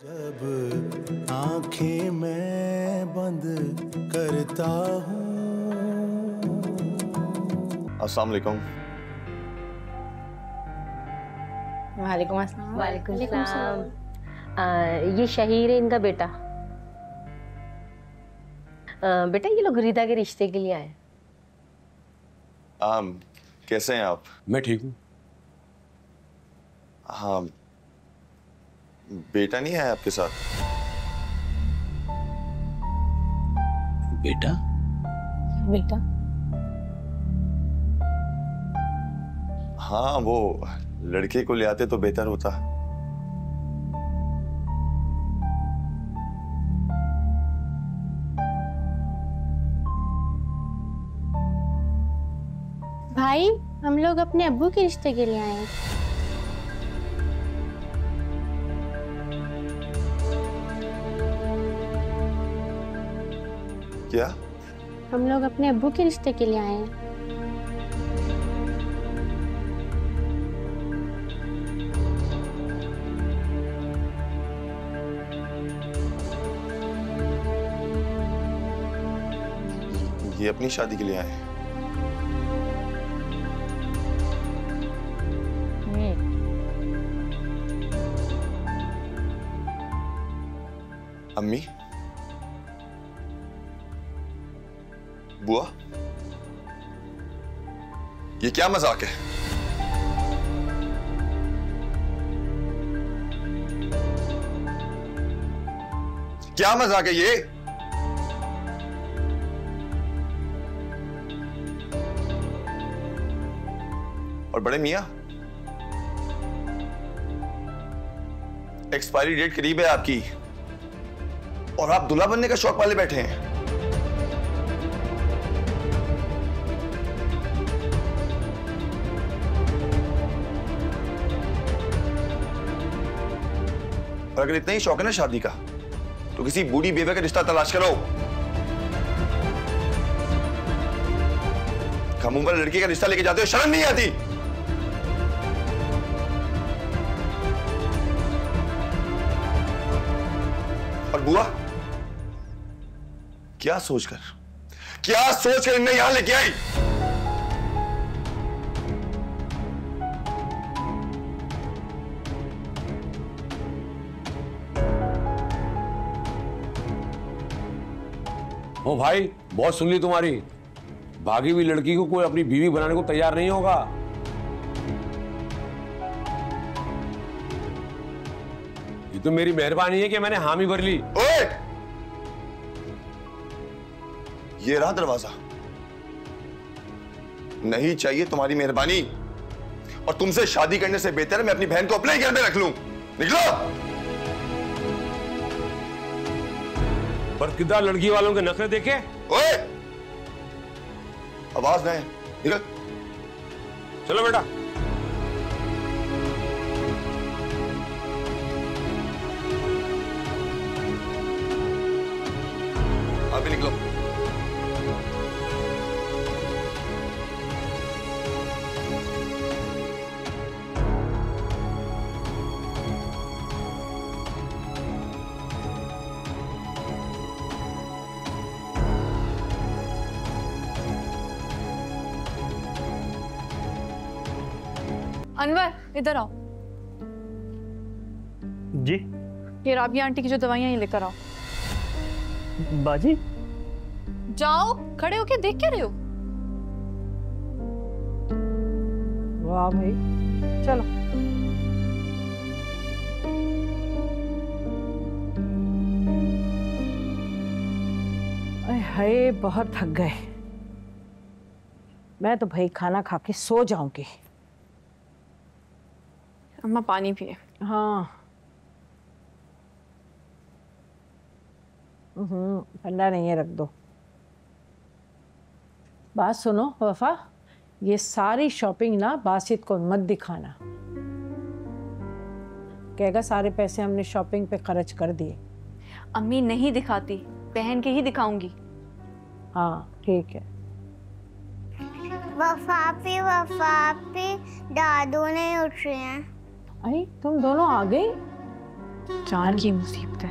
जब आंखें मैं बंद करता हूँ। अस्सलाम वालेकुम। वालेकुम अस्सलाम। वालेकुम सलाम। ये शहीर है, इनका बेटा। बेटा ये लोग रीता के रिश्ते के लिए आए। कैसे हैं आप? मैं ठीक हूँ। हाँ, बेटा नहीं है आपके साथ? बेटा? बेटा? हाँ, वो लड़के को ले आते तो बेहतर होता। भाई, हम लोग अपने अब्बू के रिश्ते के लिए आए हैं। क्या? हम लोग अपने अब्बू के रिश्ते के लिए आए हैं। ये अपनी शादी के लिए आए हैं? अम्मी, बुआ, ये क्या मजाक है? क्या मजाक है ये? और बड़े मियां, एक्सपायरी डेट करीब है आपकी और आप दूल्हा बनने का शौक वाले बैठे हैं। और अगर इतना ही शौक है ना शादी का, तो किसी बूढ़ी बेवे का रिश्ता तलाश करो। कम उम्र लड़की का रिश्ता लेके जाते हो, शर्म नहीं आती? और बुआ, क्या सोचकर इन्हें यहां लेके आई? ओ भाई, बहुत सुन ली तुम्हारी। भागी हुई लड़की को कोई अपनी बीवी बनाने को तैयार नहीं होगा। ये तो मेरी मेहरबानी है कि मैंने हामी भर ली। ओए! ये रहा दरवाजा। नहीं चाहिए तुम्हारी मेहरबानी, और तुमसे शादी करने से बेहतर है मैं अपनी बहन को अपने ही घर में रख लूं। निकलो। पर किधर लड़की वालों के नखरे देखे। ओए! आवाज नहीं, निकल। चलो बेटा। आप भी निकलो। अनवर, इधर आओ। जी। ये राबिया आंटी की जो दवाइयां ये लेकर आओ। बाजी? जाओ, खड़े होके देख क्या रहे हो? वाह भाई, चलो। हाय, बहुत थक गए। मैं तो भाई खाना खा के सो जाऊंगी। अम्मा पानी पिए। हाँ। ठंडा नहीं है, रख दो। बात सुनो वफा, ये सारी शॉपिंग ना बासित को मत दिखाना। कहेगा सारे पैसे हमने शॉपिंग पे खर्च कर दिए। अम्मी नहीं दिखाती, पहन के ही दिखाऊंगी। हाँ ठीक है। वफा पे दादू नहीं उठ रहे हैं। आई, तुम दोनों आ गई? जान की मुसीबत है।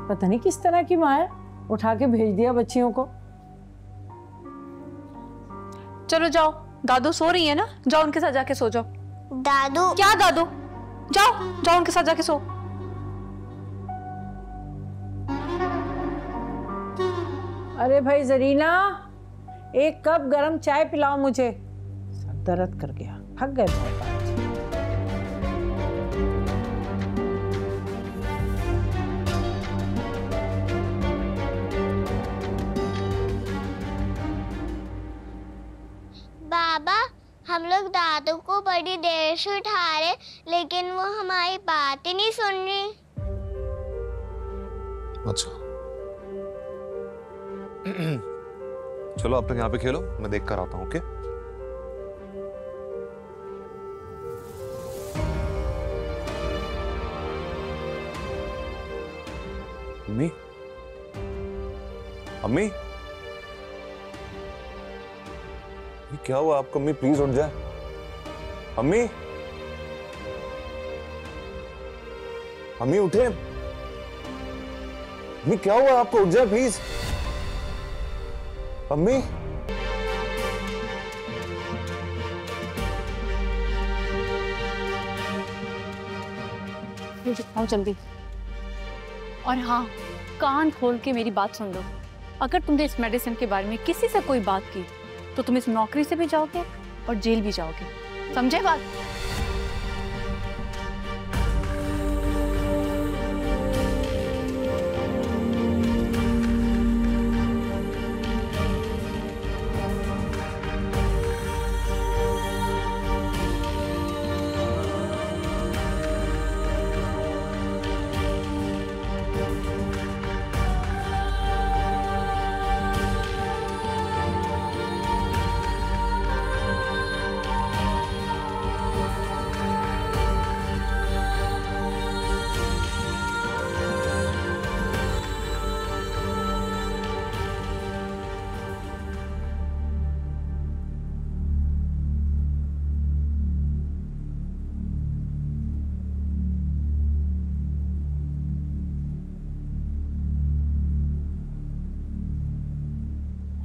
पता नहीं किस तरह की माँ है, उठा के भेज दिया बच्चियों को। चलो जाओ, दादू सो रही है ना, जाओ उनके साथ जाके सो जाओ। दादू क्या दादू? जाओ जाओ उनके साथ जाके सो। अरे भाई जरीना, एक कप गरम चाय पिलाओ मुझे, सर दर्द कर गया, थक गए बहुत आज। बाबा, हम लोग दादू को बड़ी देर से उठा रहे, लेकिन वो हमारी बात ही नहीं सुन रही। अच्छा चलो आप लोग यहाँ पे खेलो, मैं देख कर आता हूँ। ओके अम्मी, अम्मी, ये क्या हुआ आपको? अम्मी प्लीज उठ जाए। अम्मी, अम्मी उठे। अम्मी क्या हुआ आपको? उठ जाए प्लीज। अम्मी, आओ जल्दी। और हाँ, कान खोल के मेरी बात सुन लो। अगर तुमने इस मेडिसिन के बारे में किसी से कोई बात की तो तुम इस नौकरी से भी जाओगे और जेल भी जाओगे, समझे बात?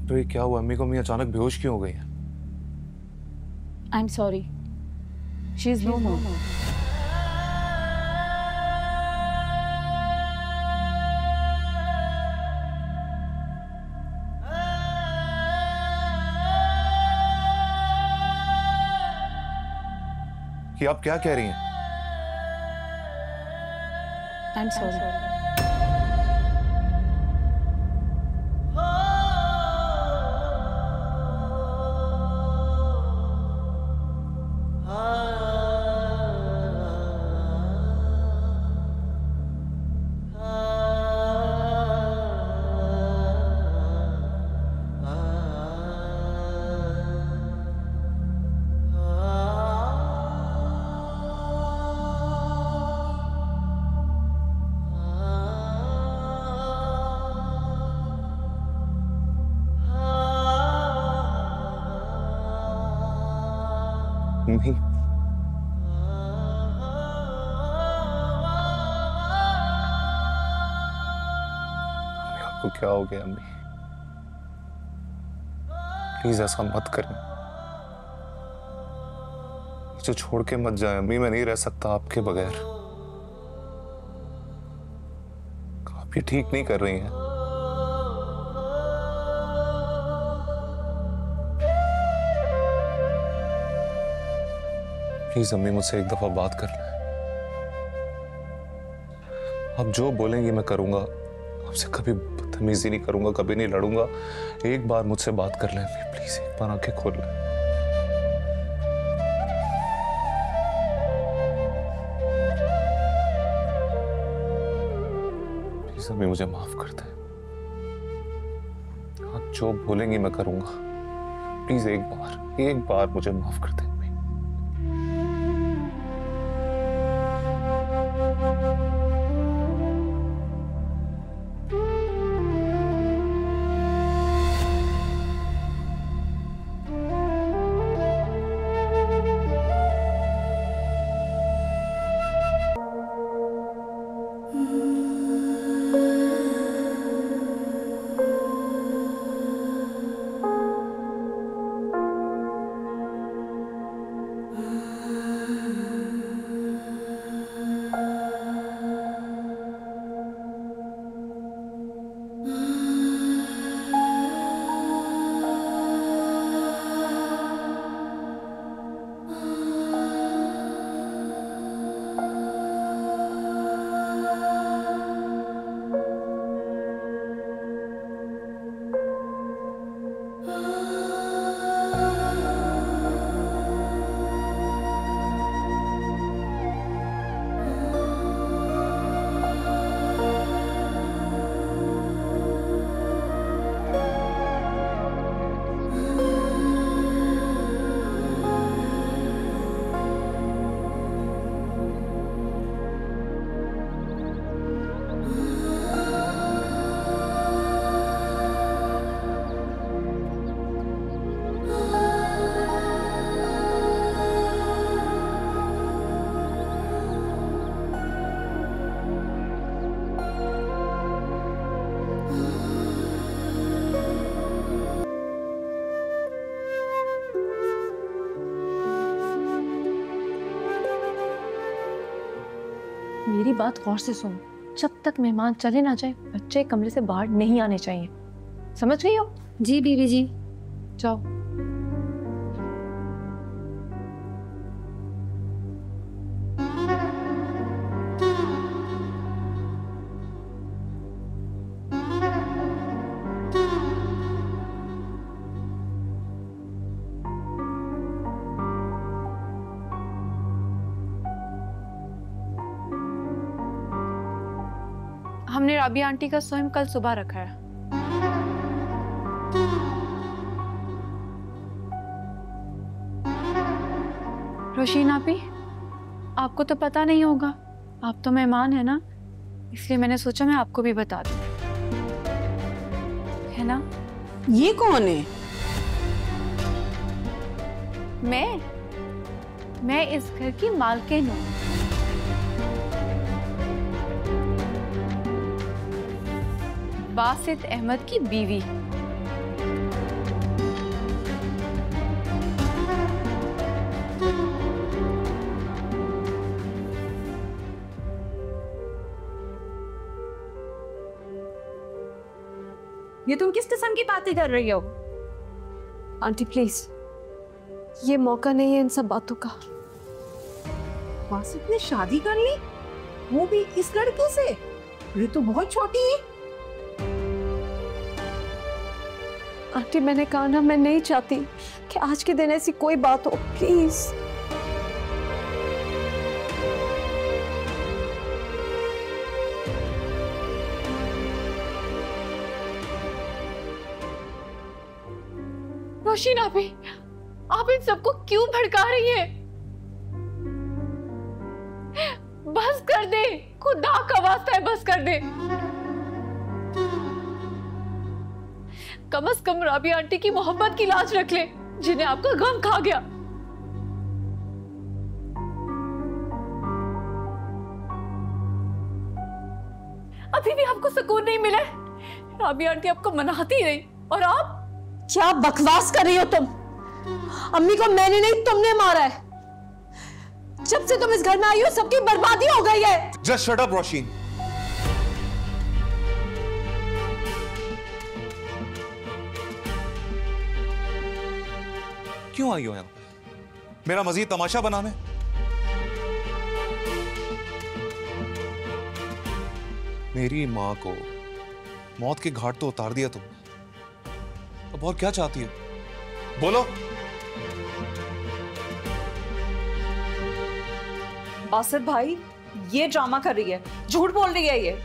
तो ये क्या हुआ? अम्मी को अम्मी अचानक बेहोश क्यों हो गई है? I am sorry, she is no more. कि आप क्या कह रही हैं? I am sorry. अम्मी, आपको क्या हो गया? अम्मी प्लीज ऐसा मत करें, मुझे छोड़ के मत जाए अम्मी। मैं नहीं रह सकता आपके बगैर। आप ये ठीक नहीं कर रही हैं। प्लीज अम्मी मुझसे एक दफा बात कर लें। आप जो बोलेंगी मैं करूंगा, आपसे कभी बदतमीजी नहीं करूंगा, कभी नहीं लड़ूंगा। एक बार मुझसे बात कर लें अम्मी, प्लीज एक बार आंखें खोल लें। प्लीज अम्मी मुझे माफ कर दें। आप जो बोलेंगी मैं करूंगा। प्लीज एक बार मुझे माफ कर दें। मेरी बात गौर से सुनो, जब तक मेहमान चले ना जाए बच्चे कमरे से बाहर नहीं आने चाहिए, समझ गई हो? जी बीवी जी। जाओ। हमने राबिया आंटी का स्वयं कल सुबह रखा है। रोशीन आपी, आपको तो पता नहीं होगा, आप तो मेहमान है ना, इसलिए मैंने सोचा मैं आपको भी बता दूं, है ना? ये कौन है? मैं इस घर की मालकिन हूँ। बासित अहमद की बीवी। ये तुम किस किस्म की बातें कर रही हो? आंटी प्लीज, ये मौका नहीं है इन सब बातों का। बासित ने शादी कर ली, वो भी इस लड़के से? ये तो बहुत छोटी है। आंटी मैंने कहा ना, मैं नहीं चाहती कि आज के दिन ऐसी कोई बात हो, प्लीज। रोशीन आपी, आप इन सबको क्यों भड़का रही हैं? बस कर दे, खुदा का वास्ता है बस कर दे। कम से कम राबिया आंटी की मोहब्बत की लाज रख ले, जिन्हें आपका गम खा गया। अभी भी आपको सुकून नहीं मिला? राबिया आंटी आपको मनाती रही और आप? क्या बकवास कर रही हो तुम? अम्मी को मैंने नहीं तुमने मारा है। जब से तुम इस घर में आई हो सबकी बर्बादी हो गई है। Just shut up Rosheen. क्यों आई हो यहां? मेरा मजीद तमाशा बनाने? मेरी मां को मौत के घाट तो उतार दिया तुमने, अब और क्या चाहती हो? बोलो। बासित भाई, ये ड्रामा कर रही है, झूठ बोल रही है ये।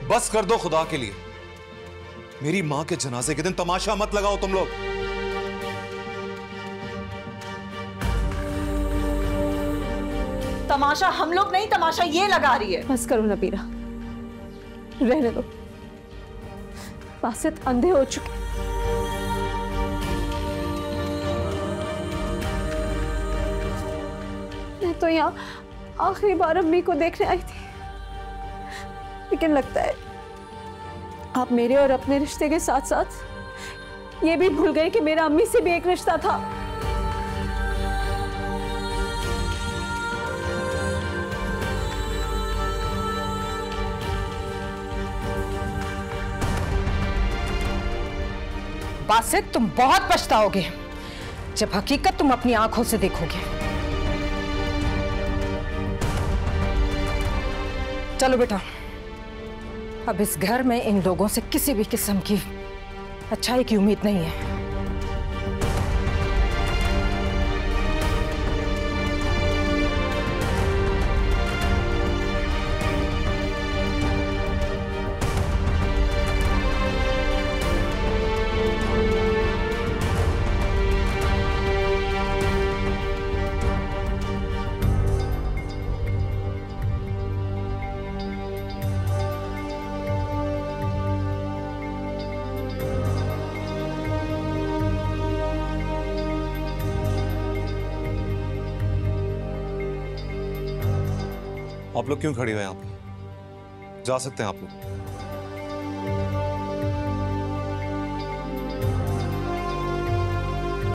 बस कर दो खुदा के लिए। मेरी मां के जनाजे के दिन तमाशा मत लगाओ तुम लोग। तमाशा हम लोग नहीं, तमाशा ये लगा रही है। बस करो नबीरा, रहने दो। बासित अंधे हो चुके। मैं तो यहाँ आखिरी बार अम्मी को देखने आई थी, लेकिन लगता है आप मेरे और अपने रिश्ते के साथ साथ ये भी भूल गए कि मेरा अम्मी से भी एक रिश्ता था। बासित, तुम बहुत पछताओगे जब हकीकत तुम अपनी आंखों से देखोगे। चलो बेटा, अब इस घर में इन लोगों से किसी भी किस्म की अच्छाई की उम्मीद नहीं है। आप लोग क्यों खड़े हो यहां पे? जा सकते हैं आप लोग।